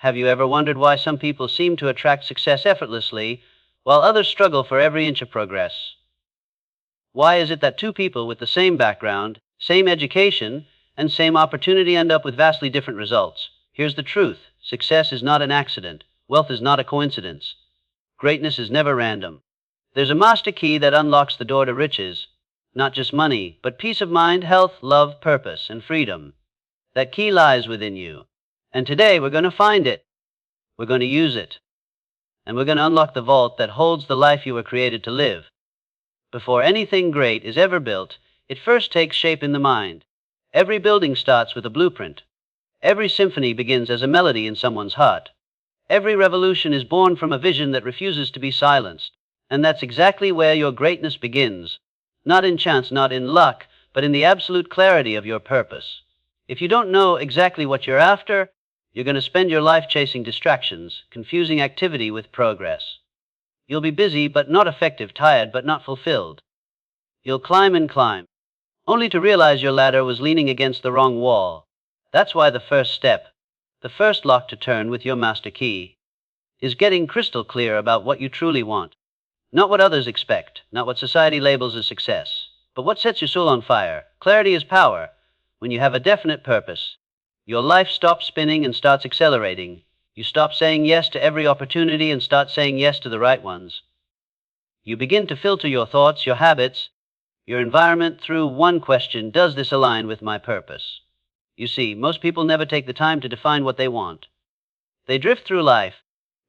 Have you ever wondered why some people seem to attract success effortlessly, while others struggle for every inch of progress? Why is it that two people with the same background, same education, and same opportunity end up with vastly different results? Here's the truth. Success is not an accident. Wealth is not a coincidence. Greatness is never random. There's a master key that unlocks the door to riches. Not just money, but peace of mind, health, love, purpose, and freedom. That key lies within you. And today we're going to find it. We're going to use it. And we're going to unlock the vault that holds the life you were created to live. Before anything great is ever built, it first takes shape in the mind. Every building starts with a blueprint. Every symphony begins as a melody in someone's heart. Every revolution is born from a vision that refuses to be silenced. And that's exactly where your greatness begins. Not in chance, not in luck, but in the absolute clarity of your purpose. If you don't know exactly what you're after, you're going to spend your life chasing distractions, confusing activity with progress. You'll be busy but not effective, tired but not fulfilled. You'll climb and climb, only to realize your ladder was leaning against the wrong wall. That's why the first step, the first lock to turn with your master key, is getting crystal clear about what you truly want. Not what others expect, not what society labels as success, but what sets your soul on fire. Clarity is power. When you have a definite purpose, your life stops spinning and starts accelerating. You stop saying yes to every opportunity and start saying yes to the right ones. You begin to filter your thoughts, your habits, your environment through one question: does this align with my purpose? You see, most people never take the time to define what they want. They drift through life,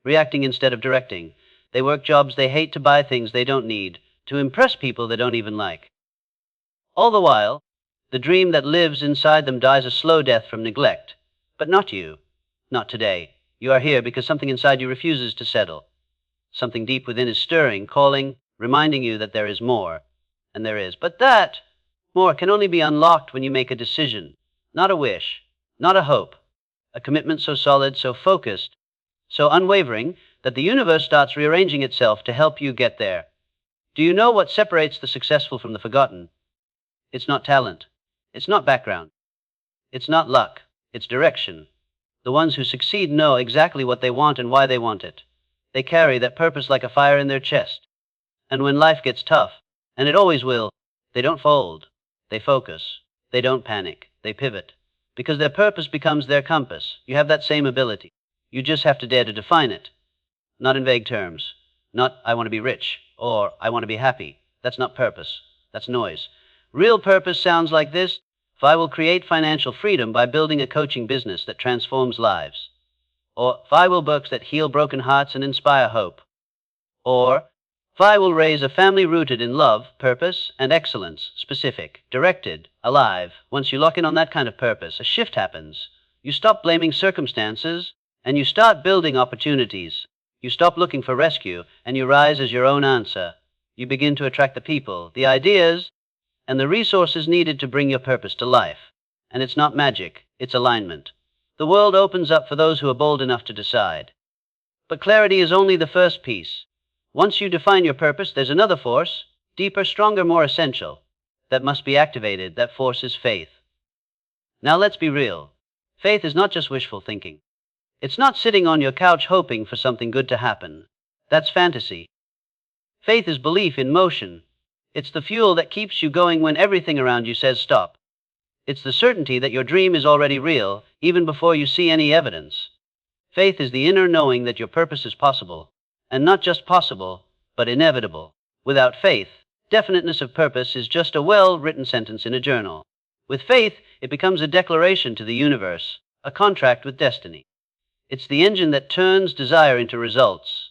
reacting instead of directing. They work jobs they hate to buy things they don't need, to impress people they don't even like. All the while, the dream that lives inside them dies a slow death from neglect. But not you. Not today. You are here because something inside you refuses to settle. Something deep within is stirring, calling, reminding you that there is more. And there is. But that more can only be unlocked when you make a decision. Not a wish. Not a hope. A commitment so solid, so focused, so unwavering, that the universe starts rearranging itself to help you get there. Do you know what separates the successful from the forgotten? It's not talent. It's not background. It's not luck. It's direction. The ones who succeed know exactly what they want and why they want it. They carry that purpose like a fire in their chest. And when life gets tough, and it always will, they don't fold. They focus. They don't panic. They pivot. Because their purpose becomes their compass. You have that same ability. You just have to dare to define it. Not in vague terms. Not, I want to be rich, or I want to be happy. That's not purpose. That's noise. Real purpose sounds like this: if I will create financial freedom by building a coaching business that transforms lives. Or if I will books that heal broken hearts and inspire hope. Or if I will raise a family rooted in love, purpose, and excellence, specific, directed, alive. Once you lock in on that kind of purpose, a shift happens. You stop blaming circumstances, and you start building opportunities. You stop looking for rescue, and you rise as your own answer. You begin to attract the people, the ideas, and the resources needed to bring your purpose to life. And it's not magic, it's alignment. The world opens up for those who are bold enough to decide. But clarity is only the first piece. Once you define your purpose, there's another force, deeper, stronger, more essential, that must be activated. That force is faith. Now let's be real. Faith is not just wishful thinking. It's not sitting on your couch hoping for something good to happen. That's fantasy. Faith is belief in motion. It's the fuel that keeps you going when everything around you says stop. It's the certainty that your dream is already real, even before you see any evidence. Faith is the inner knowing that your purpose is possible, and not just possible, but inevitable. Without faith, definiteness of purpose is just a well-written sentence in a journal. With faith, it becomes a declaration to the universe, a contract with destiny. It's the engine that turns desire into results.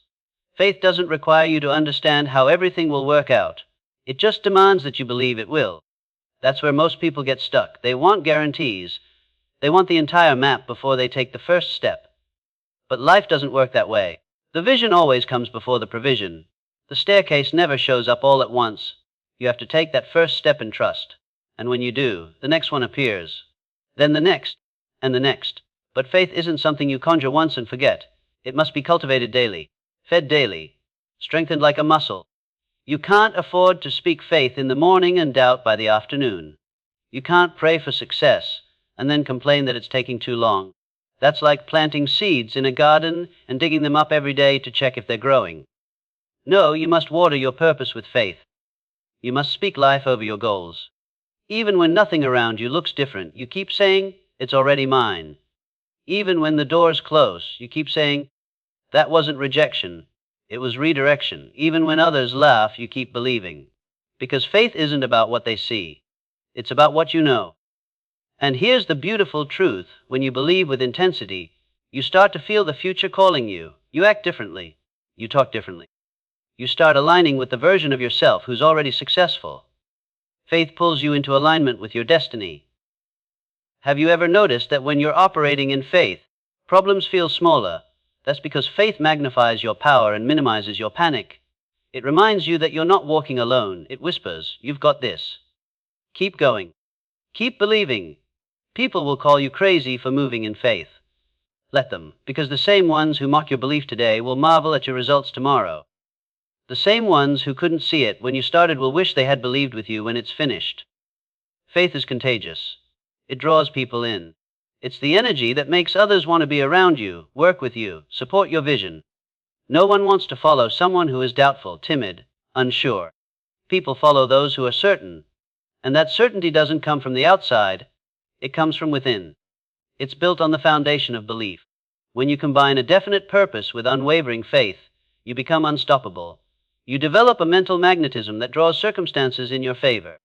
Faith doesn't require you to understand how everything will work out. It just demands that you believe it will. That's where most people get stuck. They want guarantees. They want the entire map before they take the first step. But life doesn't work that way. The vision always comes before the provision. The staircase never shows up all at once. You have to take that first step in trust. And when you do, the next one appears. Then the next, and the next. But faith isn't something you conjure once and forget. It must be cultivated daily, fed daily, strengthened like a muscle. You can't afford to speak faith in the morning and doubt by the afternoon. You can't pray for success and then complain that it's taking too long. That's like planting seeds in a garden and digging them up every day to check if they're growing. No, you must water your purpose with faith. You must speak life over your goals. Even when nothing around you looks different, you keep saying, "It's already mine." Even when the door's close, you keep saying, "That wasn't rejection, it was redirection." Even when others laugh, you keep believing. Because faith isn't about what they see. It's about what you know. And here's the beautiful truth. When you believe with intensity, you start to feel the future calling you. You act differently. You talk differently. You start aligning with the version of yourself who's already successful. Faith pulls you into alignment with your destiny. Have you ever noticed that when you're operating in faith, problems feel smaller? That's because faith magnifies your power and minimizes your panic. It reminds you that you're not walking alone. It whispers, "You've got this. Keep going. Keep believing." People will call you crazy for moving in faith. Let them, because the same ones who mock your belief today will marvel at your results tomorrow. The same ones who couldn't see it when you started will wish they had believed with you when it's finished. Faith is contagious. It draws people in. It's the energy that makes others want to be around you, work with you, support your vision. No one wants to follow someone who is doubtful, timid, unsure. People follow those who are certain. And that certainty doesn't come from the outside. It comes from within. It's built on the foundation of belief. When you combine a definite purpose with unwavering faith, you become unstoppable. You develop a mental magnetism that draws circumstances in your favor.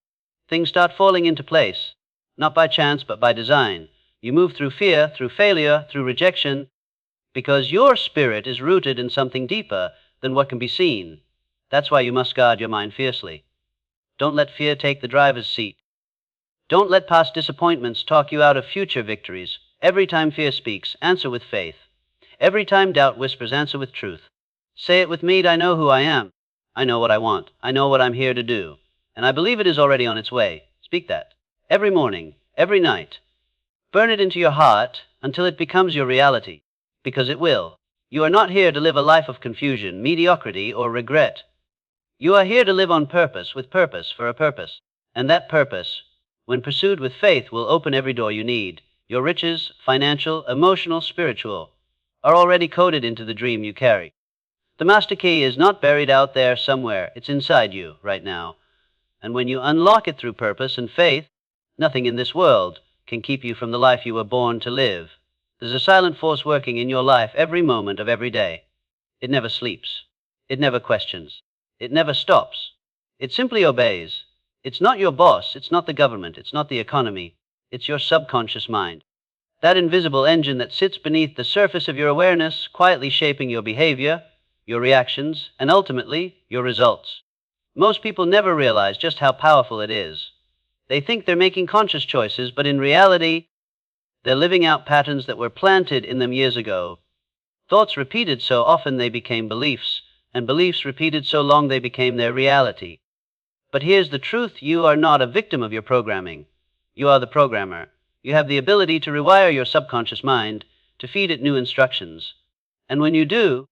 Things start falling into place, not by chance but by design. You move through fear, through failure, through rejection, because your spirit is rooted in something deeper than what can be seen. That's why you must guard your mind fiercely. Don't let fear take the driver's seat. Don't let past disappointments talk you out of future victories. Every time fear speaks, answer with faith. Every time doubt whispers, answer with truth. Say it with me: I know who I am. I know what I want. I know what I'm here to do. And I believe it is already on its way. Speak that. Every morning, every night. Burn it into your heart until it becomes your reality. Because it will. You are not here to live a life of confusion, mediocrity, or regret. You are here to live on purpose, with purpose, for a purpose. And that purpose, when pursued with faith, will open every door you need. Your riches, financial, emotional, spiritual, are already coded into the dream you carry. The master key is not buried out there somewhere. It's inside you right now. And when you unlock it through purpose and faith, nothing in this world can keep you from the life you were born to live. There's a silent force working in your life every moment of every day. It never sleeps. It never questions. It never stops. It simply obeys. It's not your boss. It's not the government. It's not the economy. It's your subconscious mind. That invisible engine that sits beneath the surface of your awareness, quietly shaping your behavior, your reactions, and ultimately, your results. Most people never realize just how powerful it is. They think they're making conscious choices, but in reality, they're living out patterns that were planted in them years ago. Thoughts repeated so often they became beliefs, and beliefs repeated so long they became their reality. But here's the truth: you are not a victim of your programming. You are the programmer. You have the ability to rewire your subconscious mind, to feed it new instructions. And when you do,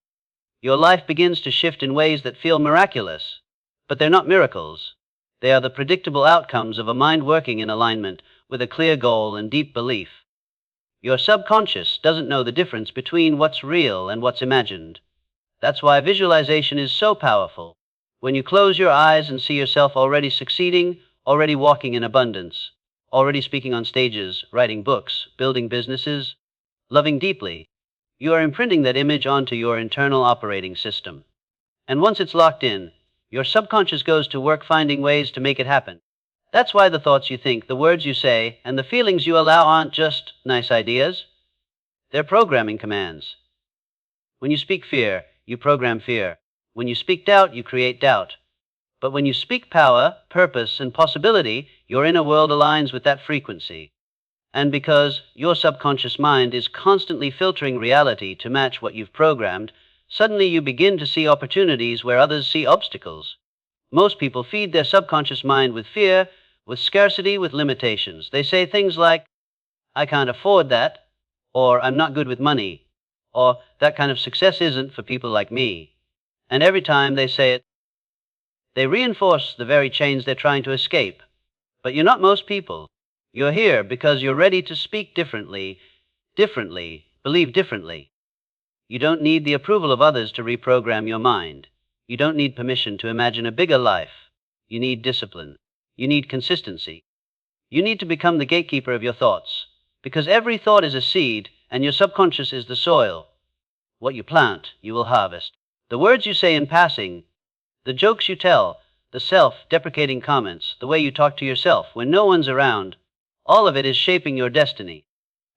your life begins to shift in ways that feel miraculous. But they're not miracles. They are the predictable outcomes of a mind working in alignment with a clear goal and deep belief. Your subconscious doesn't know the difference between what's real and what's imagined. That's why visualization is so powerful. When you close your eyes and see yourself already succeeding, already walking in abundance, already speaking on stages, writing books, building businesses, loving deeply, you are imprinting that image onto your internal operating system. And once it's locked in, your subconscious goes to work finding ways to make it happen. That's why the thoughts you think, the words you say, and the feelings you allow aren't just nice ideas. They're programming commands. When you speak fear, you program fear. When you speak doubt, you create doubt. But when you speak power, purpose, and possibility, your inner world aligns with that frequency. And because your subconscious mind is constantly filtering reality to match what you've programmed, suddenly you begin to see opportunities where others see obstacles. Most people feed their subconscious mind with fear, with scarcity, with limitations. They say things like, "I can't afford that," or "I'm not good with money," or "that kind of success isn't for people like me." And every time they say it, they reinforce the very chains they're trying to escape. But you're not most people. You're here because you're ready to speak differently, Believe differently. You don't need the approval of others to reprogram your mind. You don't need permission to imagine a bigger life. You need discipline. You need consistency. You need to become the gatekeeper of your thoughts, because every thought is a seed, and your subconscious is the soil. What you plant, you will harvest. The words you say in passing, the jokes you tell, the self-deprecating comments, the way you talk to yourself when no one's around, all of it is shaping your destiny.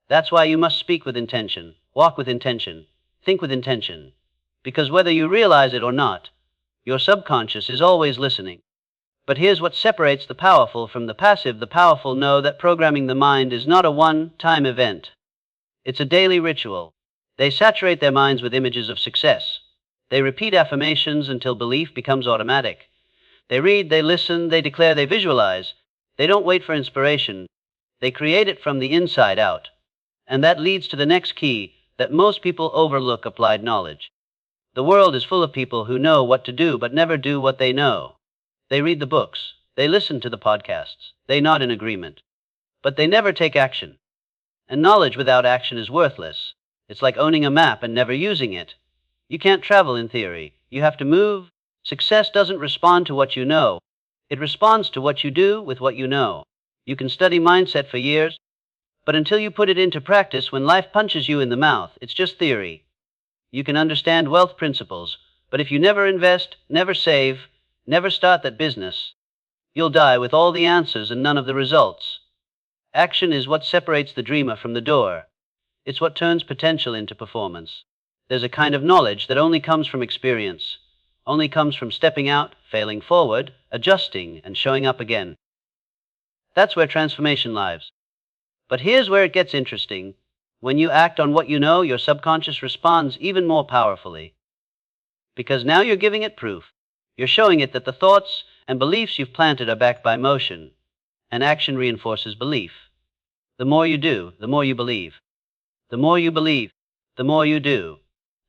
That's why you must speak with intention, walk with intention, think with intention, because whether you realize it or not, your subconscious is always listening. But here's what separates the powerful from the passive. The powerful know that programming the mind is not a one-time event. It's a daily ritual. They saturate their minds with images of success. They repeat affirmations until belief becomes automatic. They read, they listen, they declare, they visualize. They don't wait for inspiration. They create it from the inside out. And that leads to the next key that most people overlook: applied knowledge. The world is full of people who know what to do but never do what they know. They read the books, they listen to the podcasts, they nod in agreement, but they never take action. And knowledge without action is worthless. It's like owning a map and never using it. You can't travel in theory. You have to move. Success doesn't respond to what you know. It responds to what you do with what you know. You can study mindset for years, but until you put it into practice, when life punches you in the mouth, it's just theory. You can understand wealth principles, but if you never invest, never save, never start that business, you'll die with all the answers and none of the results. Action is what separates the dreamer from the doer. It's what turns potential into performance. There's a kind of knowledge that only comes from experience, only comes from stepping out, failing forward, adjusting, and showing up again. That's where transformation lies. But here's where it gets interesting. When you act on what you know, your subconscious responds even more powerfully. Because now you're giving it proof. You're showing it that the thoughts and beliefs you've planted are backed by motion, and action reinforces belief. The more you do, the more you believe. The more you believe, the more you do.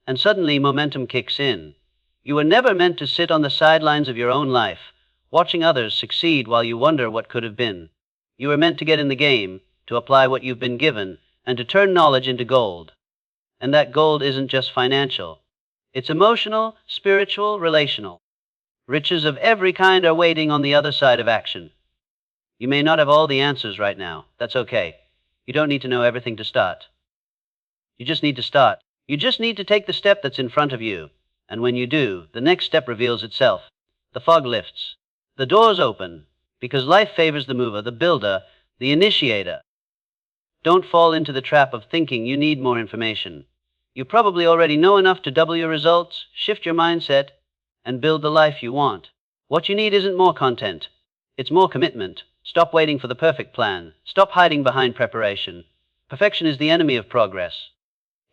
And suddenly momentum kicks in. You were never meant to sit on the sidelines of your own life, watching others succeed while you wonder what could have been. You were meant to get in the game, to apply what you've been given, and to turn knowledge into gold. And that gold isn't just financial. It's emotional, spiritual, relational. Riches of every kind are waiting on the other side of action. You may not have all the answers right now. That's okay. You don't need to know everything to start. You just need to start. You just need to take the step that's in front of you. And when you do, the next step reveals itself. The fog lifts. The doors open. Because life favors the mover, the builder, the initiator. Don't fall into the trap of thinking you need more information. You probably already know enough to double your results, shift your mindset, and build the life you want. What you need isn't more content. It's more commitment. Stop waiting for the perfect plan. Stop hiding behind preparation. Perfection is the enemy of progress.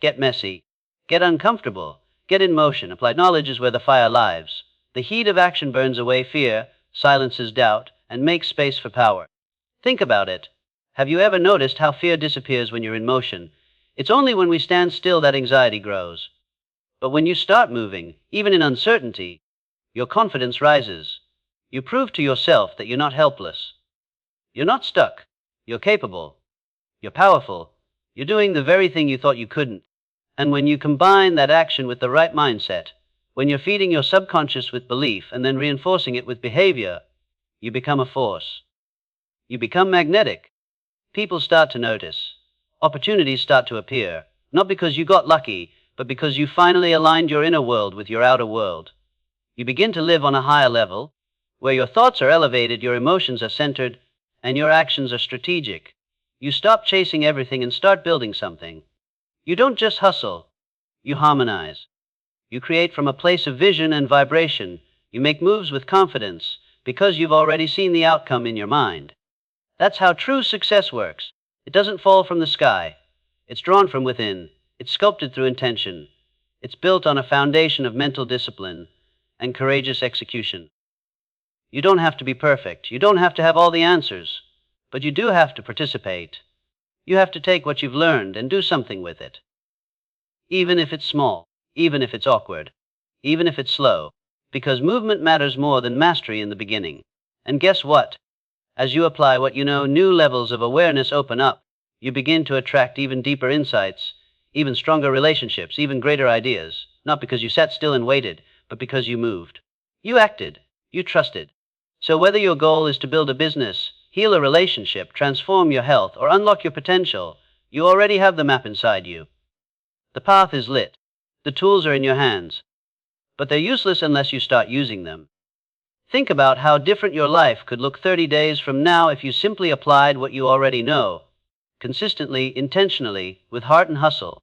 Get messy. Get uncomfortable. Get in motion. Applied knowledge is where the fire lives. The heat of action burns away fear, silences doubt, and makes space for power. Think about it. Have you ever noticed how fear disappears when you're in motion? It's only when we stand still that anxiety grows. But when you start moving, even in uncertainty, your confidence rises. You prove to yourself that you're not helpless. You're not stuck. You're capable. You're powerful. You're doing the very thing you thought you couldn't. And when you combine that action with the right mindset, when you're feeding your subconscious with belief and then reinforcing it with behavior, you become a force. You become magnetic. People start to notice. Opportunities start to appear, not because you got lucky, but because you finally aligned your inner world with your outer world. You begin to live on a higher level, where your thoughts are elevated, your emotions are centered, and your actions are strategic. You stop chasing everything and start building something. You don't just hustle, you harmonize. You create from a place of vision and vibration. You make moves with confidence, because you've already seen the outcome in your mind. That's how true success works. It doesn't fall from the sky. It's drawn from within. It's sculpted through intention. It's built on a foundation of mental discipline and courageous execution. You don't have to be perfect. You don't have to have all the answers. But you do have to participate. You have to take what you've learned and do something with it. Even if it's small, even if it's awkward, even if it's slow, because movement matters more than mastery in the beginning. And guess what? As you apply what you know, new levels of awareness open up. You begin to attract even deeper insights, even stronger relationships, even greater ideas, not because you sat still and waited, but because you moved. You acted. You trusted. So whether your goal is to build a business, heal a relationship, transform your health, or unlock your potential, you already have the map inside you. The path is lit. The tools are in your hands. But they're useless unless you start using them. Think about how different your life could look 30 days from now if you simply applied what you already know, consistently, intentionally, with heart and hustle.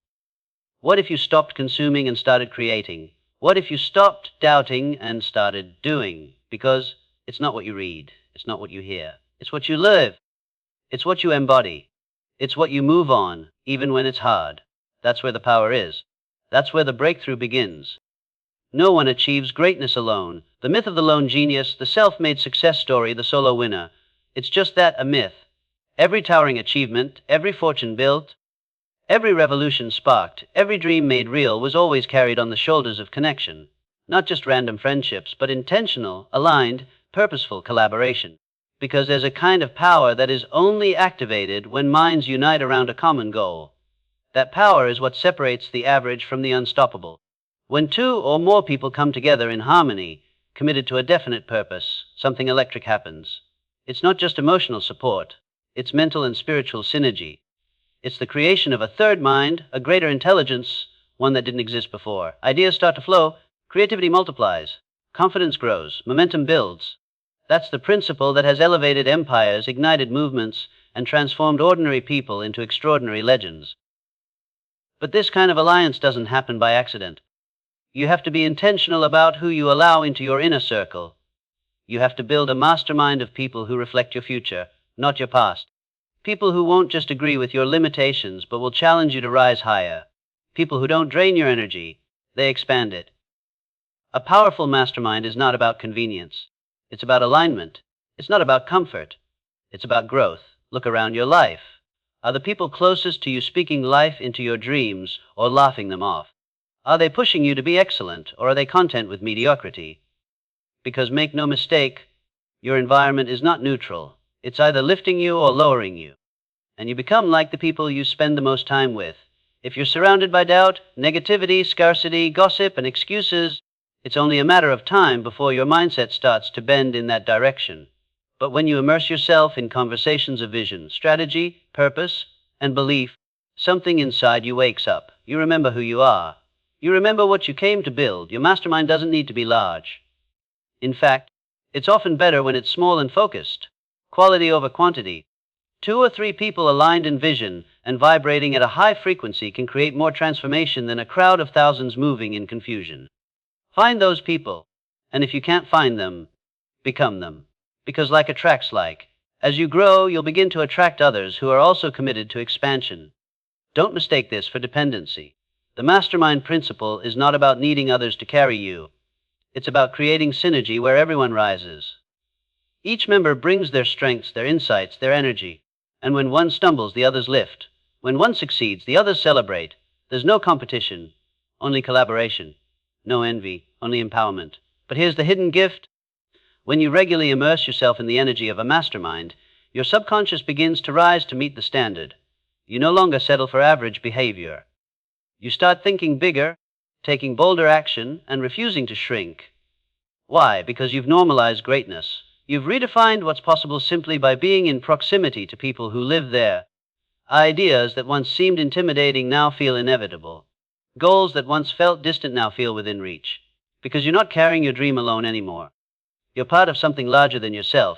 What if you stopped consuming and started creating? What if you stopped doubting and started doing? Because it's not what you read, it's not what you hear, it's what you live, it's what you embody, it's what you move on, even when it's hard. That's where the power is. That's where the breakthrough begins. No one achieves greatness alone. The myth of the lone genius, the self-made success story, the solo winner. It's just that, a myth. Every towering achievement, every fortune built, every revolution sparked, every dream made real was always carried on the shoulders of connection. Not just random friendships, but intentional, aligned, purposeful collaboration. Because there's a kind of power that is only activated when minds unite around a common goal. That power is what separates the average from the unstoppable. When two or more people come together in harmony, committed to a definite purpose, something electric happens. It's not just emotional support, it's mental and spiritual synergy. It's the creation of a third mind, a greater intelligence, one that didn't exist before. Ideas start to flow, creativity multiplies, confidence grows, momentum builds. That's the principle that has elevated empires, ignited movements, and transformed ordinary people into extraordinary legends. But this kind of alliance doesn't happen by accident. You have to be intentional about who you allow into your inner circle. You have to build a mastermind of people who reflect your future, not your past. People who won't just agree with your limitations, but will challenge you to rise higher. People who don't drain your energy, they expand it. A powerful mastermind is not about convenience. It's about alignment. It's not about comfort. It's about growth. Look around your life. Are the people closest to you speaking life into your dreams or laughing them off? Are they pushing you to be excellent, or are they content with mediocrity? Because make no mistake, your environment is not neutral. It's either lifting you or lowering you. And you become like the people you spend the most time with. If you're surrounded by doubt, negativity, scarcity, gossip, and excuses, it's only a matter of time before your mindset starts to bend in that direction. But when you immerse yourself in conversations of vision, strategy, purpose, and belief, something inside you wakes up. You remember who you are. You remember what you came to build. Your mastermind doesn't need to be large. In fact, it's often better when it's small and focused. Quality over quantity. 2 or 3 people aligned in vision and vibrating at a high frequency can create more transformation than a crowd of thousands moving in confusion. Find those people, and if you can't find them, become them. Because like attracts like, as you grow, you'll begin to attract others who are also committed to expansion. Don't mistake this for dependency. The mastermind principle is not about needing others to carry you. It's about creating synergy where everyone rises. Each member brings their strengths, their insights, their energy. And when one stumbles, the others lift. When one succeeds, the others celebrate. There's no competition, only collaboration. No envy, only empowerment. But here's the hidden gift. When you regularly immerse yourself in the energy of a mastermind, your subconscious begins to rise to meet the standard. You no longer settle for average behavior. You start thinking bigger, taking bolder action, and refusing to shrink. Why? Because you've normalized greatness. You've redefined what's possible simply by being in proximity to people who live there. Ideas that once seemed intimidating now feel inevitable. Goals that once felt distant now feel within reach. Because you're not carrying your dream alone anymore. You're part of something larger than yourself.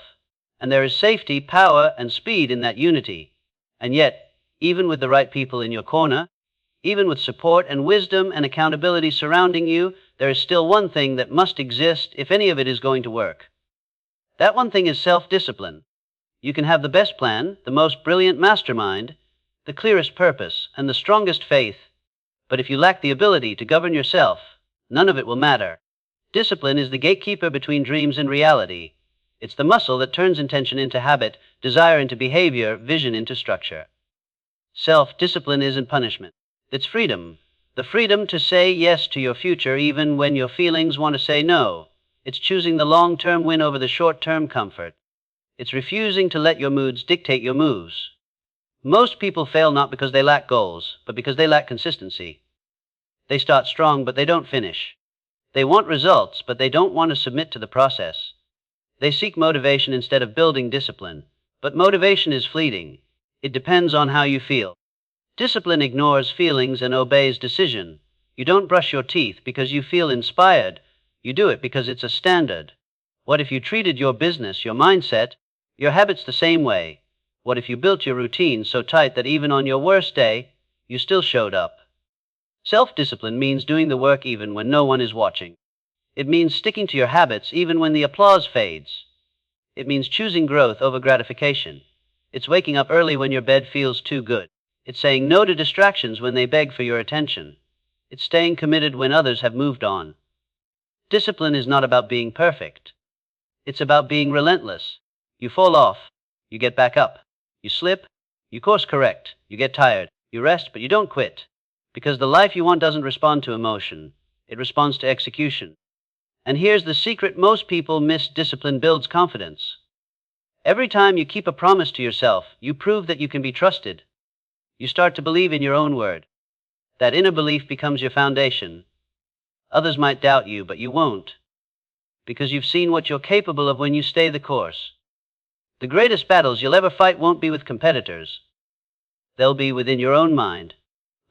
And there is safety, power, and speed in that unity. And yet, even with the right people in your corner, even with support and wisdom and accountability surrounding you, there is still one thing that must exist if any of it is going to work. That one thing is self-discipline. You can have the best plan, the most brilliant mastermind, the clearest purpose, and the strongest faith, but if you lack the ability to govern yourself, none of it will matter. Discipline is the gatekeeper between dreams and reality. It's the muscle that turns intention into habit, desire into behavior, vision into structure. Self-discipline isn't punishment. It's freedom. The freedom to say yes to your future even when your feelings want to say no. It's choosing the long-term win over the short-term comfort. It's refusing to let your moods dictate your moves. Most people fail not because they lack goals, but because they lack consistency. They start strong, but they don't finish. They want results, but they don't want to submit to the process. They seek motivation instead of building discipline. But motivation is fleeting. It depends on how you feel. Discipline ignores feelings and obeys decision. You don't brush your teeth because you feel inspired. You do it because it's a standard. What if you treated your business, your mindset, your habits the same way? What if you built your routine so tight that even on your worst day, you still showed up? Self-discipline means doing the work even when no one is watching. It means sticking to your habits even when the applause fades. It means choosing growth over gratification. It's waking up early when your bed feels too good. It's saying no to distractions when they beg for your attention. It's staying committed when others have moved on. Discipline is not about being perfect. It's about being relentless. You fall off, you get back up. You slip, you course correct. You get tired, you rest, but you don't quit. Because the life you want doesn't respond to emotion. It responds to execution. And here's the secret most people miss: discipline builds confidence. Every time you keep a promise to yourself, you prove that you can be trusted. You start to believe in your own word. That inner belief becomes your foundation. Others might doubt you, but you won't. Because you've seen what you're capable of when you stay the course. The greatest battles you'll ever fight won't be with competitors. They'll be within your own mind.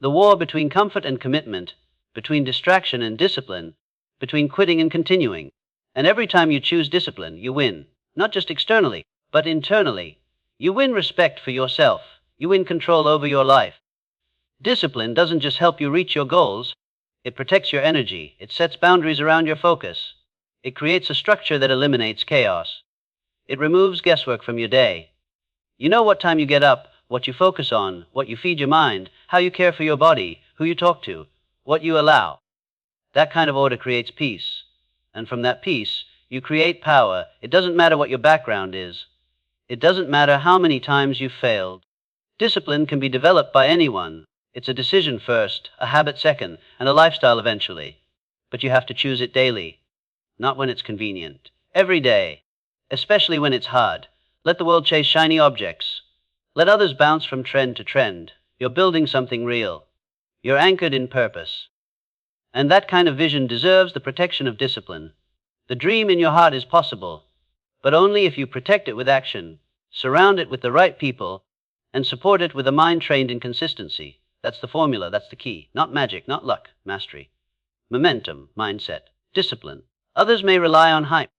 The war between comfort and commitment, between distraction and discipline, between quitting and continuing. And every time you choose discipline, you win. Not just externally, but internally. You win respect for yourself. You win control over your life. Discipline doesn't just help you reach your goals. It protects your energy. It sets boundaries around your focus. It creates a structure that eliminates chaos. It removes guesswork from your day. You know what time you get up, what you focus on, what you feed your mind, how you care for your body, who you talk to, what you allow. That kind of order creates peace. And from that peace, you create power. It doesn't matter what your background is. It doesn't matter how many times you've failed. Discipline can be developed by anyone. It's a decision first, a habit second, and a lifestyle eventually. But you have to choose it daily. Not when it's convenient. Every day. Especially when it's hard. Let the world chase shiny objects. Let others bounce from trend to trend. You're building something real. You're anchored in purpose. And that kind of vision deserves the protection of discipline. The dream in your heart is possible, but only if you protect it with action, surround it with the right people, and support it with a mind trained in consistency. That's the formula, that's the key. Not magic, not luck, mastery. Momentum, mindset, discipline. Others may rely on hype.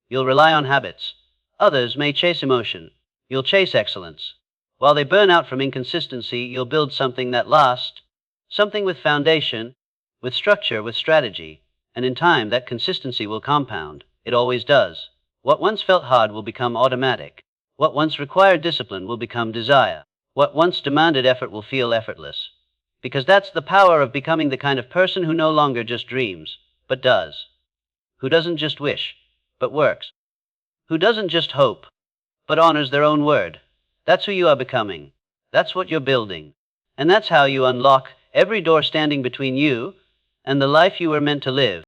You'll rely on habits. Others may chase emotion. You'll chase excellence. While they burn out from inconsistency, you'll build something that lasts, something with foundation, with structure, with strategy. And in time, that consistency will compound. It always does. What once felt hard will become automatic. What once required discipline will become desire. What once demanded effort will feel effortless. Because that's the power of becoming the kind of person who no longer just dreams, but does. Who doesn't just wish, but works. Who doesn't just hope, but honors their own word. That's who you are becoming. That's what you're building. And that's how you unlock every door standing between you and the life you were meant to live.